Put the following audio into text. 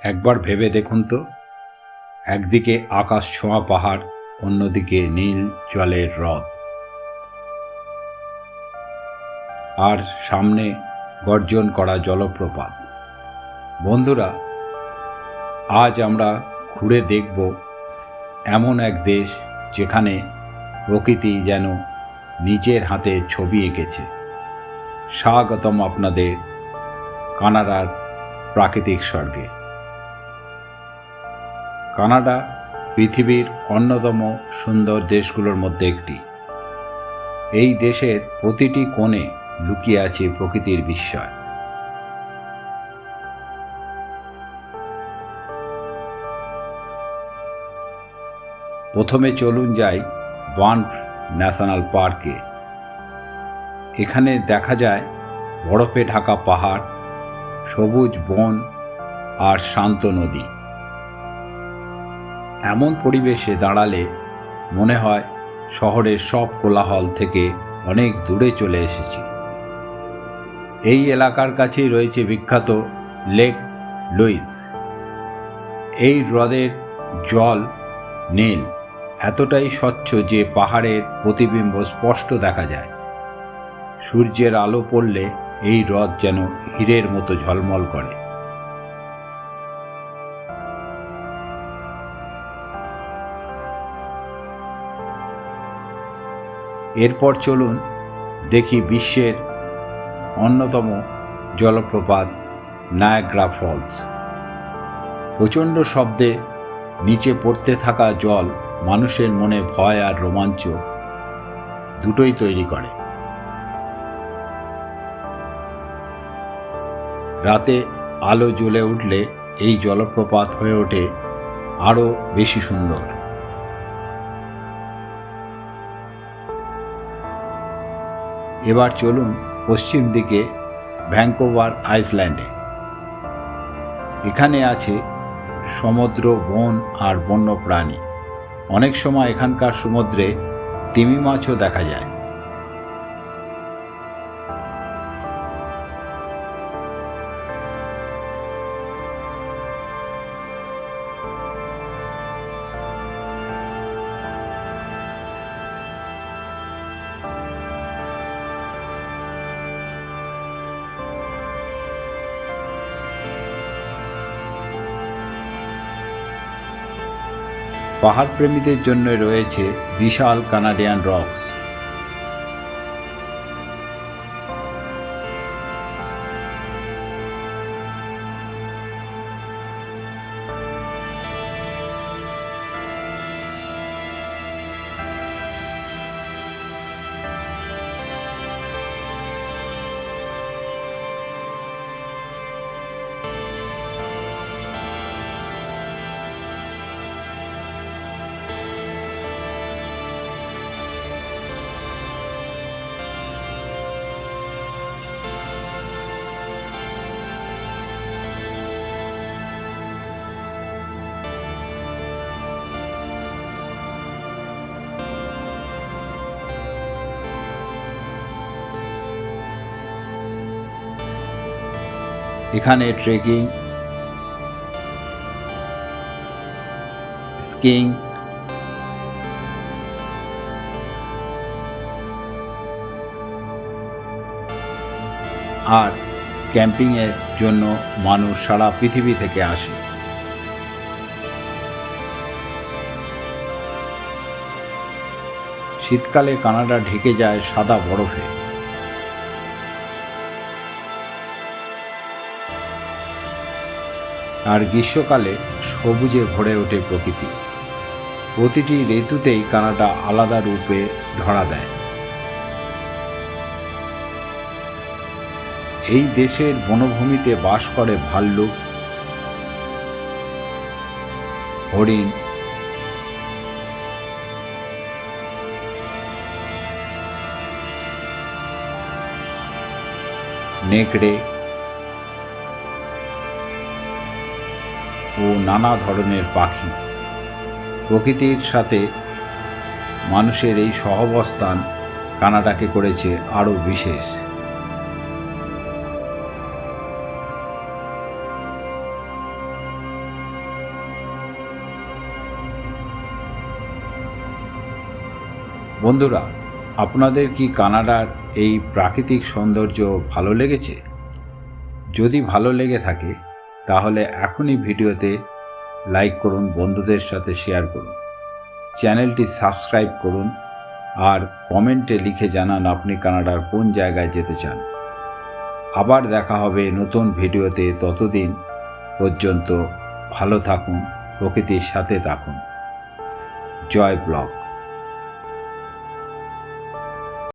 একবার ভেবে দেখুন তো, একদিকে আকাশ ছোঁয়া পাহাড়, অন্যদিকে নীল জলের হ্রদ, আর সামনে গর্জন করা জলপ্রপাত। বন্ধুরা, আজ আমরা ঘুরে দেখব এমন এক দেশ যেখানে প্রকৃতি যেন নিজের হাতে ছবি এঁকেছে। স্বাগতম আপনাদের কানাডার প্রাকৃতিক স্বর্গে। কানাডা পৃথিবীর অন্যতম সুন্দর দেশগুলোর মধ্যে একটি। এই দেশের প্রতিটি কোণে লুকিয়ে আছে প্রকৃতির বিস্ময়। প্রথমে চলুন যাই বানফ ন্যাশনাল পার্কে। এখানে দেখা যায় বরফে ঢাকা পাহাড়, সবুজ বন আর শান্ত নদী। এমন পরিবেশে দাঁড়ালে মনে হয় শহরের সব কোলাহল থেকে অনেক দূরে চলে এসেছি। এই এলাকার কাছেই রয়েছে বিখ্যাত লেক লুইস। এই হ্রদের জল নীল, এতটাই স্বচ্ছ যে পাহাড়ের প্রতিবিম্ব স্পষ্ট দেখা যায়। সূর্যের আলো পড়লে এই হ্রদ যেন হীরের মতো ঝলমল করে। এরপর চলুন দেখি বিশ্বের অন্যতম জলপ্রপাত নায়াগ্রা ফলস। প্রচণ্ড শব্দে নিচে পড়তে থাকা জল মানুষের মনে ভয় আর রোমাঞ্চ দুটোই তৈরি করে। রাতে আলো জ্বলে উঠলে এই জলপ্রপাত হয়ে ওঠে আরও বেশি সুন্দর। এবার চলুন পশ্চিম দিকে ভ্যাঙ্কোভার আইল্যান্ডে। এখানে আছে সমুদ্র, বন আর বন্য প্রাণী। অনেক সময় এখানকার সমুদ্রে তিমি মাছও দেখা যায়। পাহাড় প্রেমীদের জন্য রয়েছে বিশাল কানাডিয়ান রকস। এখানে ট্রেকিং, স্কিইং, আর ক্যাম্পিংয়ের জন্য মানুষ সারা পৃথিবী থেকে আসে। শীতকালে কানাডা ঢেকে যায় সাদা বরফে। আর গ্রীষ্মকালে সবুজে ভরে ওঠে প্রকৃতি। প্রতিটি ঋতুতেই কানাডা আলাদা রূপে ধরা দেয়। এই দেশের বনভূমিতে বাস করে ভাল্লুক, হরিণ, নেকড়ে ও নানা ধরনের পাখি। প্রকৃতির সাথে মানুষের এই সহাবস্থান কানাডাকে করেছে আরও বিশেষ। বন্ধুরা, আপনাদের কি কানাডার এই প্রাকৃতিক সৌন্দর্য ভালো লেগেছে? যদি ভালো লেগে থাকে তাহলে এখনই ভিডিওতে লাইক করুন, বন্ধুদের সাথে শেয়ার করুন, চ্যানেলটি সাবস্ক্রাইব করুন আর কমেন্টে লিখে জানান আপনি কানাডার কোন জায়গায় যেতে চান। আবার দেখা হবে নতুন ভিডিওতে। ততদিন পর্যন্ত ভালো থাকুন, প্রকৃতির সাথে থাকুন। জয় ব্লগ।